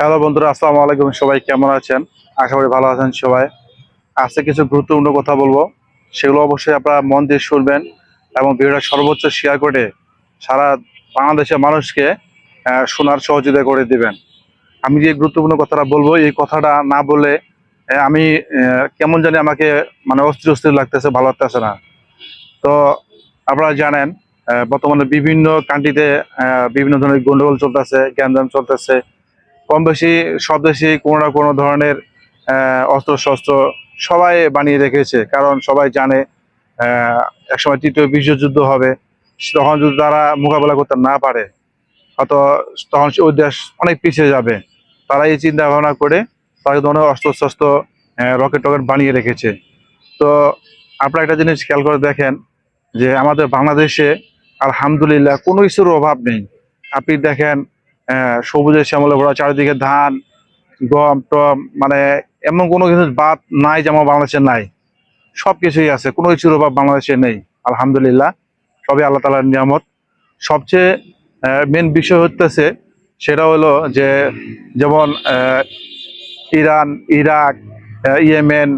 Hello বন্ধুরা, আসসালামু আলাইকুম। সবাই কেমন আছেন? আশা করি ভালো আছেন সবাই। আজকে কিছু গুরুত্বপূর্ণ কথা বলবো, সেগুলো অবশ্যই আপনারা মন দিয়ে শুনবেন এবং ভিডিওটা সর্বোচ্চ শেয়ার করে সারা বাংলাদেশের মানুষকে শোনার সহযোগিতা করে দিবেন। আমি যে গুরুত্বপূর্ণ কথাটা বলবো, এই কথাটা না বলে আমি কেমন জানি আমাকে মানে অস্থির অস্থির লাগতেছে, ভালো লাগতেছে না। তো আপনারা জানেন বর্তমানে বিভিন্ন কান্ট্রিতে বিভিন্ন ধরনের গন্ডগোল চলতেছে, গ্যাঞ্জাম চলতেছে। কম বেশি সব দেশেই কোনো না কোনো ধরনের অস্ত্র শস্ত্র সবাই বানিয়ে রেখেছে, কারণ সবাই জানে একসময় তৃতীয় বিশ্বযুদ্ধ হবে। তখন যদি তারা মোকাবেলা করতে না পারে, হয়তো তখন ওই দেশ অনেক পিছিয়ে যাবে। তারা এই চিন্তা ভাবনা করে তারা কিন্তু অনেক অস্ত্র শস্ত্র রকেট টকেট বানিয়ে রেখেছে। তো আপনারা একটা জিনিস খেয়াল করে দেখেন যে আমাদের বাংলাদেশে আলহামদুলিল্লাহ কোনো কিছুর অভাব নেই। আপনি দেখেন সবুজের শ্যামলে ভরা চারিদিকে ধান, গম টম, মানে এমন কোনো কিছু বাদ নাই যেমন বাংলাদেশে নাই। সব কিছুই আছে, কোনো কিছুর অভাব বাংলাদেশে নেই আলহামদুলিল্লাহ। সবই আল্লাহ তাআলার নিয়ামত। সবচেয়ে মেন বিষয় হতেছে সেটা হলো যে যেমন Iran, Iraq, Yemen,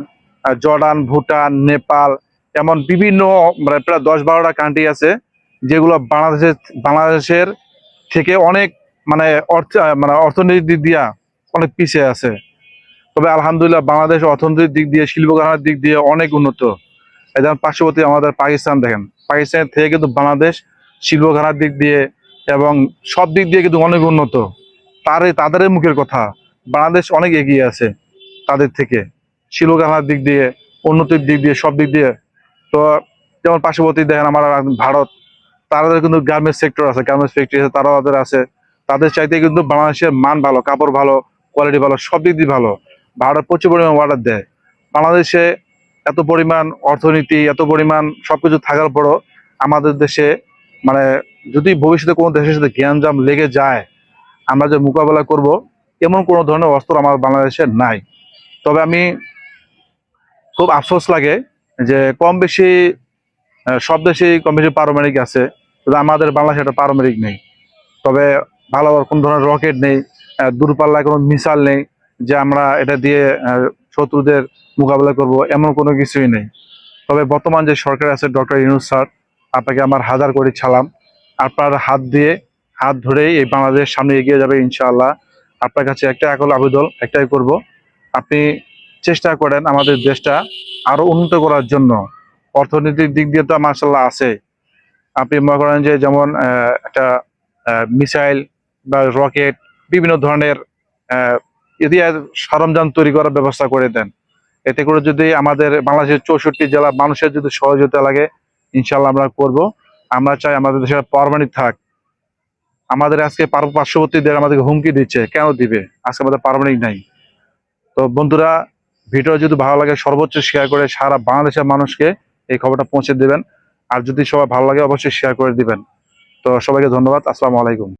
Jordan, Bhutan, Nepal, এমন বিভিন্ন মানে প্রায় 10-12টা কান্ট্রি আছে যেগুলো বাংলাদেশের থেকে অনেক মানে অর্থনৈতিক দিক দিয়া অনেক পিছিয়ে আছে। তবে আলহামদুলিল্লাহ বাংলাদেশ অর্থনৈতিক দিক দিয়ে, শিল্প কারখানার দিক দিয়ে অনেক উন্নত। এই যেমন পার্শ্ববর্তী আমাদের পাকিস্তান দেখেন, পাকিস্তানের থেকে কিন্তু বাংলাদেশ শিল্প কারখানার দিক দিয়ে এবং সব দিক দিয়ে কিন্তু অনেক উন্নত। তাদের মুখের কথা, বাংলাদেশ অনেক এগিয়ে আছে তাদের থেকে, শিল্প কারখানার দিক দিয়ে, উন্নতির দিক দিয়ে, সব দিক দিয়ে। তো যেমন পার্শ্ববর্তী দেখেন আমার ভারত, তাদের কিন্তু গার্মেন্টস সেক্টর আছে, গার্মেন্টস ফ্যাক্টরি আছে, তারাও ওদের আছে। তাদের চাইতে কিন্তু বাংলাদেশের মান ভালো, কাপড় ভালো, কোয়ালিটি ভালো, সব দিক দিয়ে ভালো। ভারত প্রচুর পরিমাণ অর্ডার দেয়। বাংলাদেশে এত পরিমাণ অর্থনীতি, এত পরিমাণ সবকিছু থাকার পরও আমাদের দেশে মানে যদি ভবিষ্যতে কোনো দেশের সাথে গ্যাঞ্জাম লেগে যায়, আমরা যে মোকাবেলা করব এমন কোনো ধরনের অস্ত্র আমার বাংলাদেশে নাই। তবে আমি খুব আফসোস লাগে যে কম বেশি সব দেশেই কম বেশি পারমাণবিক আছে, কিন্তু আমাদের বাংলাদেশে একটা পারমাণবিক নেই। তবে ভালো কোনো ধরনের রকেট নেই, দূরপাল্লায় কোনো মিসাইল নেই যে আমরা এটা দিয়ে শত্রুদের মোকাবেলা করব, এমন কোনো কিছুই নেই। তবে বর্তমান যে সরকার আছে, ডক্টর ইউনূস স্যার, আপনাকে আমার হাজার কোটি সালাম। আপনার হাত ধরেই এই বাংলাদেশ সামনে এগিয়ে যাবে ইনশাআল্লাহ। আপনার কাছে একটা একল আবেদন একটাই করব, আপনি চেষ্টা করেন আমাদের দেশটা আরো উন্নত করার জন্য। অর্থনৈতিক দিক দিয়ে তো মাশাআল্লাহ আছে। আপনি মনে করেন যে যেমন একটা মিসাইল বা রকেট, বিভিন্ন ধরনের ইতিহাস সরঞ্জাম তৈরি করার ব্যবস্থা করে দেন। এতে করে যদি আমাদের বাংলাদেশের 64 জেলা মানুষের যদি সহযোগিতা লাগে, ইনশাল্লাহ আমরা করব। আমরা চাই আমাদের দেশে পারমাণবিক থাক। আমাদের আজকে পার্শ্ববর্তী দেশ আমাদেরকে হুমকি দিচ্ছে, কেন দিবে? আজকে আমাদের পারমাণবিক নাই। তো বন্ধুরা, ভিডিও যদি ভালো লাগে সর্বোচ্চ শেয়ার করে সারা বাংলাদেশের মানুষকে এই খবরটা পৌঁছে দেবেন। আর যদি সবাই ভালো লাগে অবশ্যই শেয়ার করে দিবেন। তো সবাইকে ধন্যবাদ। আসসালামু আলাইকুম।